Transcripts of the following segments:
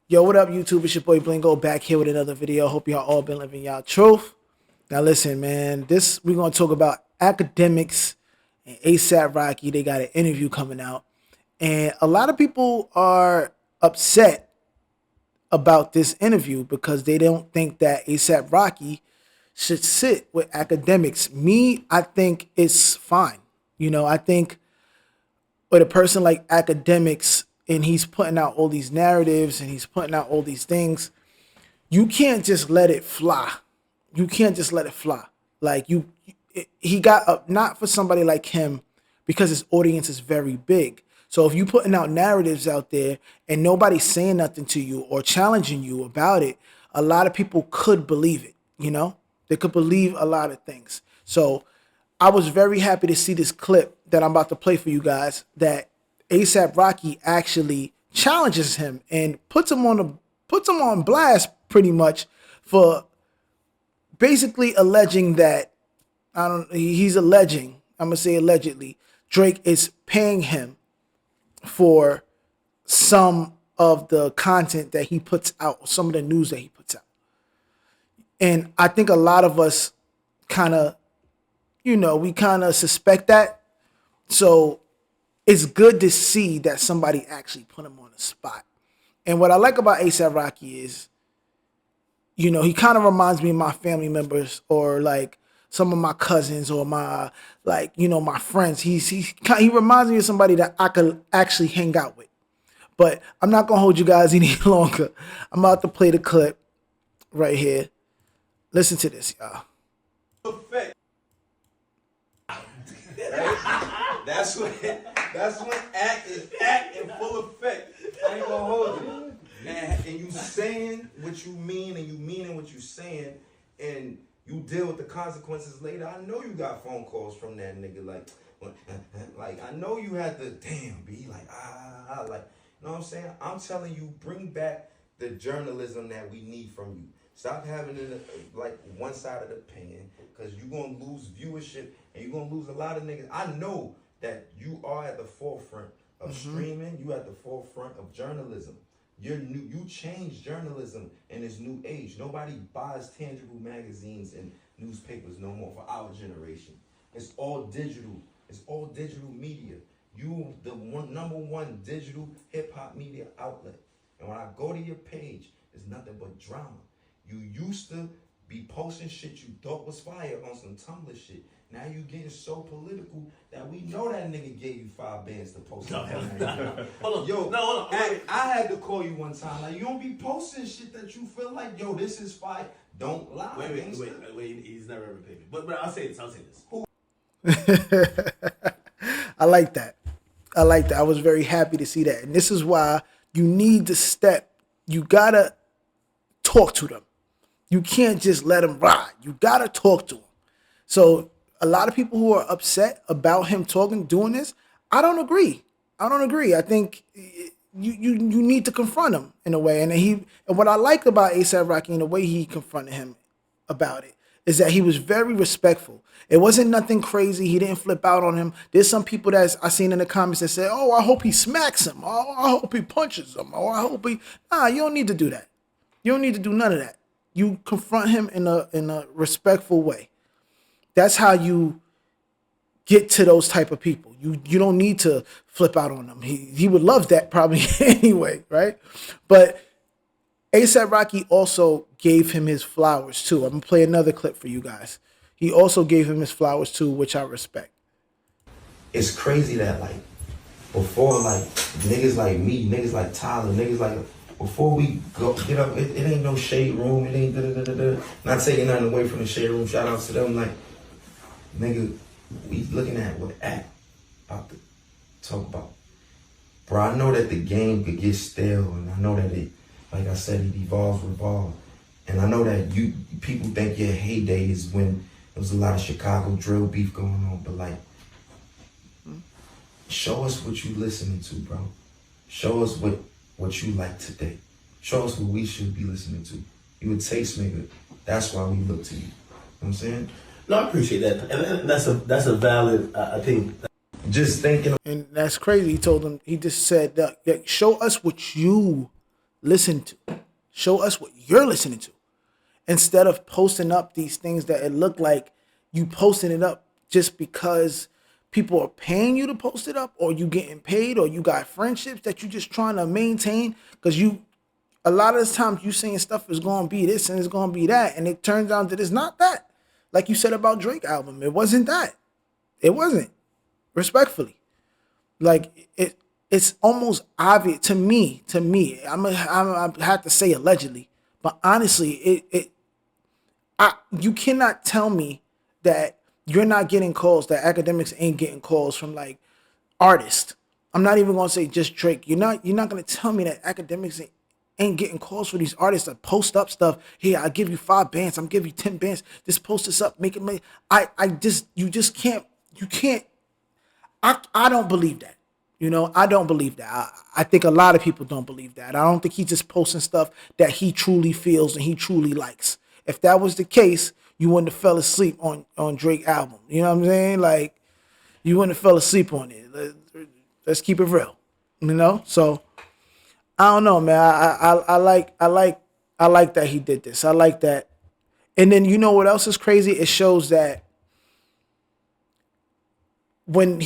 Yo, what up, YouTube? It's your boy Blingo back here with another video. Hope y'all all been living y'all truth. Now, listen, man. We're gonna talk about Akademiks and ASAP Rocky. They got an interview coming out, and a lot of people are upset about this interview because they don't think that ASAP Rocky should sit with Akademiks. Me, I think it's fine. I think with a person like Akademiks, and he's putting out all these narratives and he's putting out all these things, you can't just let it fly. You can't just let it fly. Like he got up, not for somebody like him, because his audience is very big. So if you putting out narratives out there and nobody's saying nothing to you or challenging you about it, a lot of people could believe it. They could believe a lot of things. So I was very happy to see this clip that I'm about to play for you guys, that ASAP Rocky actually challenges him and puts him on blast pretty much for basically alleging that he's alleging, I'm gonna say allegedly, Drake is paying him for some of the content that he puts out, some of the news that he puts out. And I think a lot of us kind of, we kind of suspect that. So it's good to see that somebody actually put him on the spot. And what I like about ASAP Rocky is, he kind of reminds me of my family members, or like some of my cousins, or my my friends. He reminds me of somebody that I could actually hang out with. But I'm not gonna hold you guys any longer. I'm about to play the clip right here. Listen to this, y'all. That's when act is act in full effect. I ain't gonna hold you. And you saying what you mean, and you meaning what you saying, and you deal with the consequences later. I know you got phone calls from that nigga, like I know you had to be like, like, you know what I'm saying? I'm telling you, bring back the journalism that we need from you. Stop having it like one side of the pen, because you're going to lose viewership and you're going to lose a lot of niggas. I know that you are at the forefront of streaming. You at the forefront of journalism. You change journalism in this new age. Nobody buys tangible magazines and newspapers no more for our generation. It's all digital. It's all digital media. You the number one digital hip hop media outlet. And when I go to your page, it's nothing but drama. You used to be posting shit you thought was fire on some Tumblr shit. Now you getting so political that we know that nigga gave you 5 bands to post. Hold on. Yo, no, hold on. I had to call you one time. Like, you don't be posting shit that you feel like, yo, this is fire. Don't lie. Wait. He's never ever paid me. But I'll say this. I like that. I was very happy to see that. And this is why you need to step. You gotta talk to them. You can't just let them ride. You gotta talk to them. So a lot of people who are upset about him doing this, I don't agree. I think you need to confront him in a way. And what I liked about ASAP Rocky and the way he confronted him about it is that he was very respectful. It wasn't nothing crazy. He didn't flip out on him. There's some people that I seen in the comments that said, "Oh, I hope he smacks him. Oh, I hope he punches him. Oh, I hope he." Nah, you don't need to do that. You don't need to do none of that. You confront him in a respectful way. That's how you get to those type of people. You don't need to flip out on them. He would love that probably anyway, right? But ASAP Rocky also gave him his flowers too. I'm gonna play another clip for you guys. He also gave him his flowers too, which I respect. It's crazy that like before, like niggas like me, niggas like Tyler, niggas like before we get up, it ain't no shade room. It ain't da-da-da-da-da. Not taking nothing away from the shade room. Shout out to them. Like, nigga, we looking at what act about to talk about. Bro, I know that the game could get stale, and I know that it, like I said, it evolves, revolves. And I know that people think your heyday is when there was a lot of Chicago drill beef going on, but like, show us what you listening to, bro. Show us what you like today. Show us what we should be listening to. You a taste maker. That's why we look to you. You know what I'm saying? No, I appreciate that. And that's a valid, I think. Just thinking. And that's crazy. He told him, he just said, that show us what you listen to. Show us what you're listening to. Instead of posting up these things that it look like you posting it up just because people are paying you to post it up, or you getting paid, or you got friendships that you just trying to maintain, because you a lot of the times you saying stuff is gonna be this and it's gonna be that, and it turns out that it's not that. Like you said about Drake album, it wasn't that. It wasn't. Respectfully, like it's almost obvious to me. I have to say allegedly, but honestly, you cannot tell me that you're not getting calls, that Academics ain't getting calls from like artists. I'm not even gonna say just Drake. You're not gonna tell me that Academics ain't getting calls for these artists that post up stuff. Here, I'll give you 5 bands, I'm give you 10 bands. Just post this up, make it make. You just can't. You can't. I don't believe that. I don't believe that. I think a lot of people don't believe that. I don't think he's just posting stuff that he truly feels and he truly likes. If that was the case, you wouldn't have fell asleep on Drake album. You know what I'm saying? Like, you wouldn't have fell asleep on it. Let's keep it real. So I don't know, man. I like that he did this. I like that. And then you know what else is crazy? It shows that when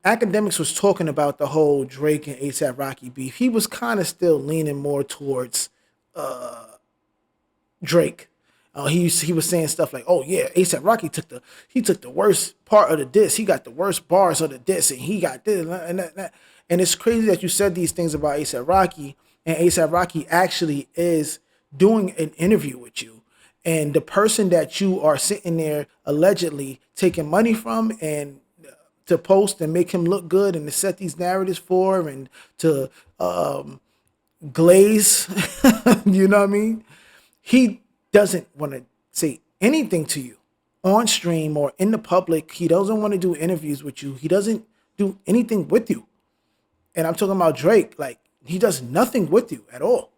Academics was talking about the whole Drake and A$AP Rocky beef, he was kind of still leaning more towards Drake. He was saying stuff like, "Oh yeah, A$AP Rocky took the worst part of the diss. He got the worst bars of the diss, and he got this and that." And it's crazy that you said these things about A$AP Rocky, and A$AP Rocky actually is doing an interview with you. And the person that you are sitting there allegedly taking money from and to post and make him look good and to set these narratives for, and to glaze, you know what I mean? He doesn't want to say anything to you on stream or in the public. He doesn't want to do interviews with you. He doesn't do anything with you. And I'm talking about Drake. Like, he does nothing with you at all.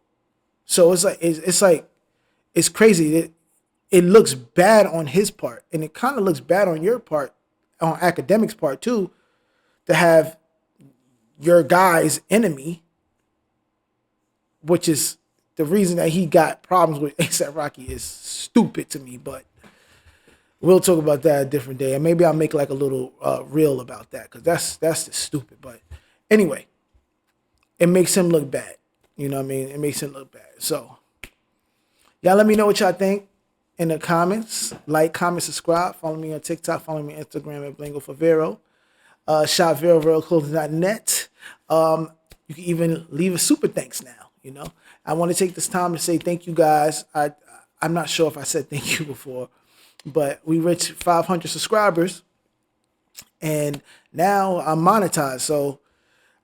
So it's crazy. It looks bad on his part, and it kind of looks bad on your part, on Academics' part too, to have your guy's enemy, which is the reason that he got problems with A$AP Rocky, is stupid to me. But we'll talk about that a different day, and maybe I'll make like a little reel about that, because that's just stupid. But anyway, it makes him look bad. You know what I mean? It makes him look bad. So y'all let me know what y'all think in the comments. Like, comment, subscribe. Follow me on TikTok. Follow me on Instagram at BlingoTTM. Shop VeroVeroClothing.net. You can even leave a super thanks now. I want to take this time to say thank you guys. I'm not sure if I said thank you before, but we reached 500 subscribers, and now I'm monetized. So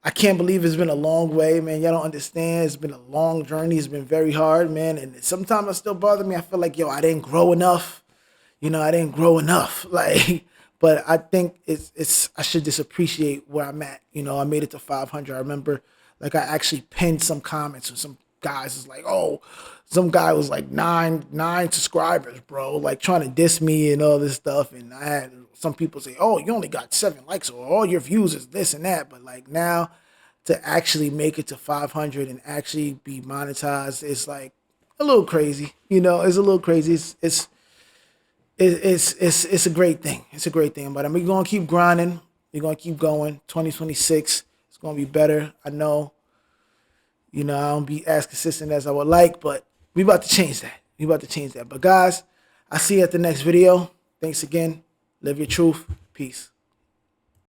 I can't believe it's been a long way, man. Y'all don't understand. It's been a long journey. It's been very hard, man. And sometimes it still bothers me. I feel like, I didn't grow enough. I didn't grow enough. Like, but I think I should just appreciate where I'm at. I made it to 500. I remember, like, I actually pinned some comments, and some guys was like, "Oh," some guy was like nine subscribers, bro, like trying to diss me and all this stuff. And I had some people say, "Oh, you only got 7 likes, or all your views is this and that." But like, now to actually make it to 500 and actually be monetized, it's like a little crazy. It's a little crazy. It's a great thing. It's a great thing. But we're gonna keep grinding. We're gonna keep going. 2026, it's gonna be better. I know. I don't be as consistent as I would like, but we about to change that. But guys, I'll see you at the next video. Thanks again. Live your truth. Peace.